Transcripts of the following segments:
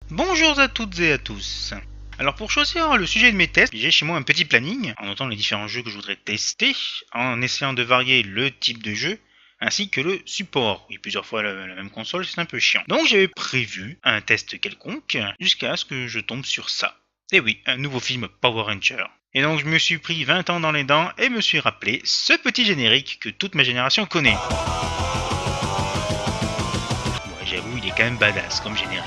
Bonjour à toutes et à tous. Alors pour choisir le sujet de mes tests, j'ai chez moi un petit planning, en notant les différents jeux que je voudrais tester, en essayant de varier le type de jeu, ainsi que le support. Oui, plusieurs fois la même console, c'est un peu chiant. Donc j'avais prévu un test quelconque, jusqu'à ce que je tombe sur ça. Et oui, un nouveau film Power Ranger. Et donc je me suis pris 20 ans dans les dents et me suis rappelé ce petit générique que toute ma génération connaît. Ouais, j'avoue, il est quand même badass comme générique.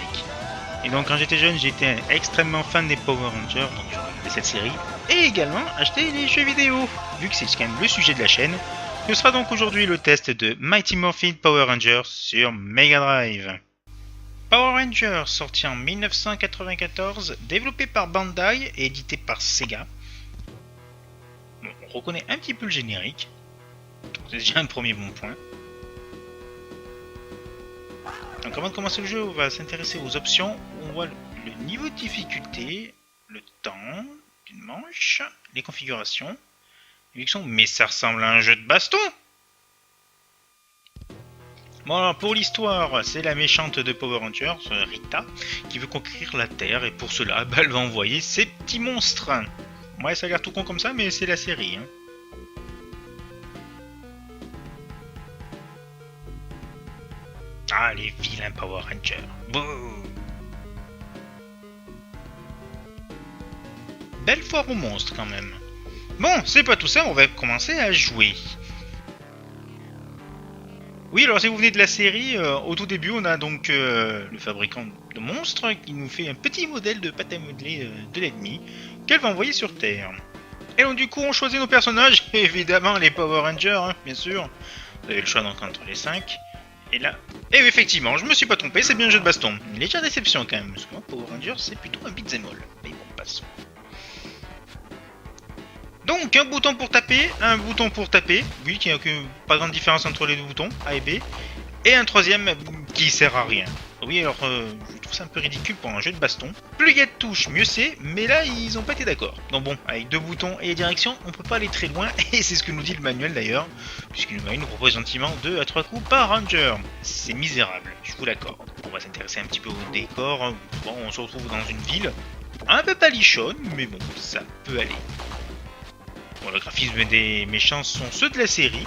Et donc quand j'étais jeune, j'étais extrêmement fan des Power Rangers, donc j'ai regardé cette série, et également acheté les jeux vidéo, vu que c'est quand même le sujet de la chaîne. Ce sera donc aujourd'hui le test de Mighty Morphin Power Rangers sur Mega Drive. Power Rangers, sorti en 1994, développé par Bandai et édité par Sega. Bon, on reconnaît un petit peu le générique, donc c'est déjà un premier bon point. Donc avant de commencer le jeu, on va s'intéresser aux options. On voit le niveau de difficulté, le temps d'une manche, les configurations, mais ça ressemble à un jeu de baston. Bon alors pour l'histoire, c'est la méchante de Power Rangers, Rita, qui veut conquérir la Terre et pour cela, elle va envoyer ses petits monstres. Ouais, ça a l'air tout con comme ça, mais c'est la série. Ah, les vilains Power Rangers. Bouh. Belle foire aux monstres quand même. Bon, c'est pas tout ça, on va commencer à jouer. Oui, alors si vous venez de la série, au tout début, on a donc le fabricant de monstres qui nous fait un petit modèle de pâte à modeler de l'ennemi qu'elle va envoyer sur Terre. Et donc du coup, on choisit nos personnages, évidemment les Power Rangers, hein, bien sûr. Vous avez le choix donc entre les 5. Et là, et effectivement, je me suis pas trompé, c'est bien un jeu de baston. Une légère déception quand même, parce que moi, Power Rangers, c'est plutôt un beat'em all. Mais bon, passons. Donc, un bouton pour taper, un bouton pour taper. Oui, qui n'a pas grande différence entre les deux boutons, A et B. Et un troisième qui sert à rien. Oui, alors, je trouve ça un peu ridicule pour un jeu de baston. Plus il y a de touches, mieux c'est, mais là, ils ont pas été d'accord. Donc bon, avec deux boutons et les directions, on peut pas aller très loin, et c'est ce que nous dit le manuel d'ailleurs, puisque le manuel nous propose gentiment 2 à 3 coups par ranger. C'est misérable, je vous l'accorde. On va s'intéresser un petit peu au décor. Bon, on se retrouve dans une ville, un peu palichonne, mais bon, ça peut aller. Bon, le graphisme des méchants sont ceux de la série.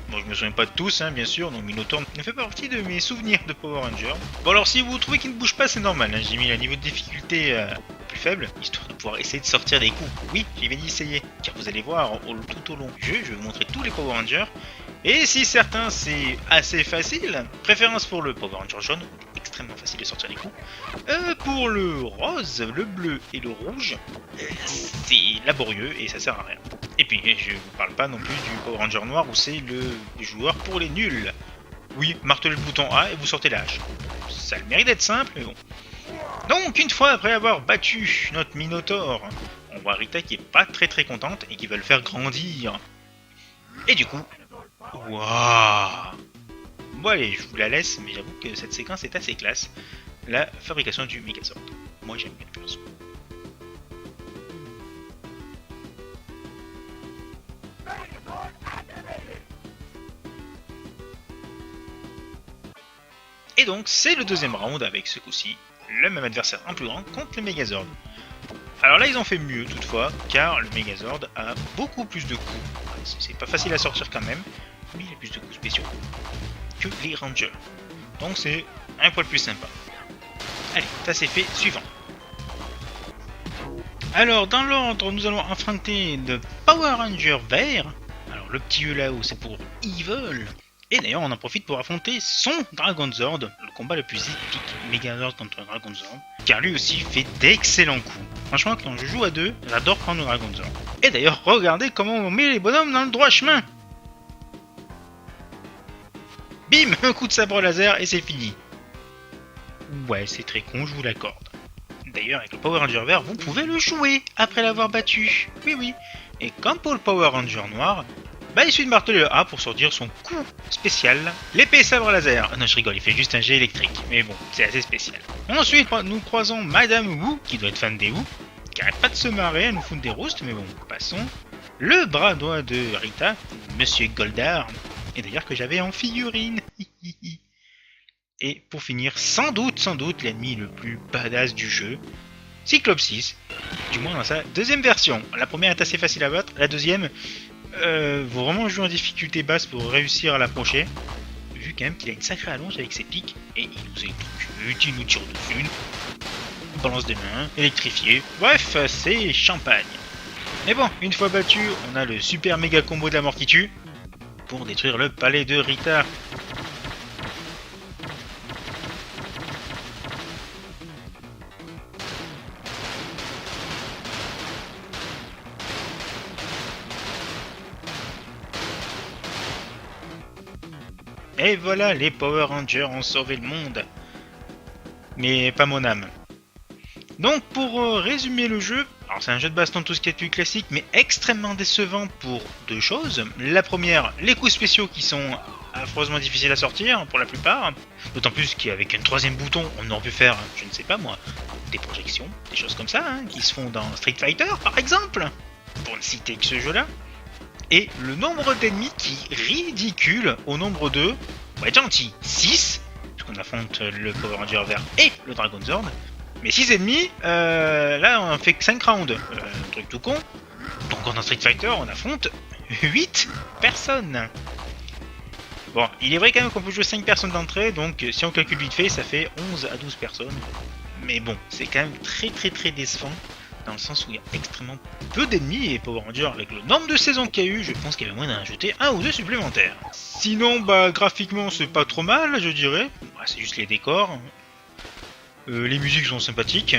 Bon, je me souviens pas de tous, hein, bien sûr, donc Minotaur ne fait pas partie de mes souvenirs de Power Rangers. Bon, alors si vous trouvez qu'il ne bouge pas, c'est normal, hein, j'ai mis le niveau de difficulté plus faible, histoire de pouvoir essayer de sortir des coups. Oui, j'ai bien dit essayer, car vous allez voir, tout au long du jeu, je vais vous montrer tous les Power Rangers. Et si certains c'est assez facile, préférence pour le Power Ranger jaune, extrêmement facile de sortir des coups. Pour le rose, le bleu et le rouge, c'est laborieux et ça sert à rien. Et puis, je vous parle pas non plus du Power Ranger noir où c'est le joueur pour les nuls. Oui, martelez le bouton A et vous sortez la hache. Ça a le mérite d'être simple, mais bon. Donc, une fois après avoir battu notre Minotaur, on voit Rita qui est pas très contente et qui va le faire grandir. Et du coup, waouh! Bon allez, je vous la laisse, mais j'avoue que cette séquence est assez classe. La fabrication du Megazord. Moi j'aime bien le perso. Et donc c'est le deuxième round avec ce coup-ci, le même adversaire en plus grand contre le Megazord. Alors là ils ont fait mieux toutefois, car le Megazord a beaucoup plus de coups. C'est pas facile à sortir quand même, mais il a plus de coups spéciaux que les Rangers. Donc c'est un poil plus sympa. Allez, ça c'est fait, suivant. Alors dans l'ordre, nous allons affronter le Power Ranger vert. Alors le petit E là-haut c'est pour Evil. Et d'ailleurs on en profite pour affronter son Dragon Zord, le combat le plus épique, Megazord contre Dragon Zord, car lui aussi fait d'excellents coups. Franchement quand je joue à deux, j'adore prendre le Dragon Zord. Et d'ailleurs regardez comment on met les bonhommes dans le droit chemin. Bim, un coup de sabre laser et c'est fini. Ouais, c'est très con, je vous l'accorde. D'ailleurs, avec le Power Ranger vert, vous pouvez le jouer après l'avoir battu. Oui. Et comme pour le Power Ranger noir, il suffit de marteler le A pour sortir son coup spécial, l'épée sabre laser. Ah non, je rigole, il fait juste un jet électrique, mais bon, c'est assez spécial. Ensuite, nous croisons Madame Wu, qui doit être fan des Wu, qui arrête pas de se marrer à nous foutre des roustes, mais bon, passons. Le bras droit de Rita, Monsieur Goldar, et d'ailleurs que j'avais en figurine. Et pour finir, sans doute l'ennemi le plus badass du jeu, Cyclopsis, du moins dans sa deuxième version. La première est assez facile à battre, la deuxième, faut vraiment jouer en difficulté basse pour réussir à l'approcher. Vu quand même qu'il a une sacrée allonge avec ses pics, et il nous électrocute, il nous tire dessus, balance des mains, électrifié, bref, c'est champagne. Mais bon, une fois battu, on a le super méga combo de la mort qui tue, pour détruire le palais de Rita. Et voilà, les Power Rangers ont sauvé le monde. Mais pas mon âme. Donc pour résumer le jeu, alors c'est un jeu de baston tout ce qui est plus classique, mais extrêmement décevant pour deux choses. La première, les coups spéciaux qui sont affreusement difficiles à sortir pour la plupart. D'autant plus qu'avec un troisième bouton, on aurait pu faire, je ne sais pas moi, des projections, des choses comme ça, hein, qui se font dans Street Fighter par exemple, pour ne citer que ce jeu-là. Et le nombre d'ennemis qui est ridicule au nombre de, on va être gentil, 6, puisqu'on affronte le Power Ranger vert et le Dragon Zord. Mais 6 ennemis, là on fait que 5 rounds, un truc tout con. Donc dans Street Fighter on affronte 8 personnes. Bon, il est vrai quand même qu'on peut jouer 5 personnes d'entrée, donc si on calcule vite fait ça fait 11 à 12 personnes. Mais bon, c'est quand même très décevant. Dans le sens où il y a extrêmement peu d'ennemis et Power Ranger avec le nombre de saisons qu'il y a eu, je pense qu'il y avait moyen d'en ajouter un ou deux supplémentaires. Sinon, bah graphiquement c'est pas trop mal, je dirais. Bah, c'est juste les décors. Les musiques sont sympathiques,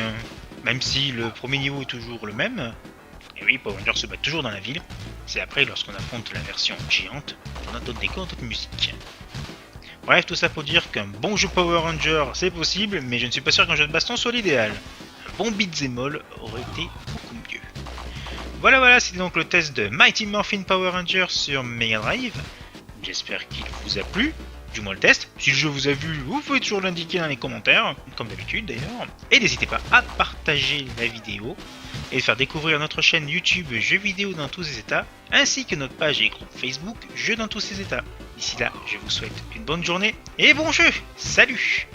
même si le premier niveau est toujours le même. Et oui, Power Ranger se bat toujours dans la ville. C'est après, lorsqu'on affronte la version géante, on a d'autres décors, d'autres musiques. Bref, tout ça pour dire qu'un bon jeu Power Ranger c'est possible, mais je ne suis pas sûr qu'un jeu de baston soit l'idéal. Bon beat'em all aurait été beaucoup mieux. Voilà, c'était donc le test de Mighty Morphin Power Rangers sur Mega Drive. J'espère qu'il vous a plu, du moins le test. Si le jeu vous a vu, vous pouvez toujours l'indiquer dans les commentaires, comme d'habitude d'ailleurs. Et n'hésitez pas à partager la vidéo et de faire découvrir notre chaîne YouTube Jeux vidéo dans tous ses états, ainsi que notre page et groupe Facebook Jeux dans tous ses états. D'ici là, je vous souhaite une bonne journée et bon jeu. Salut!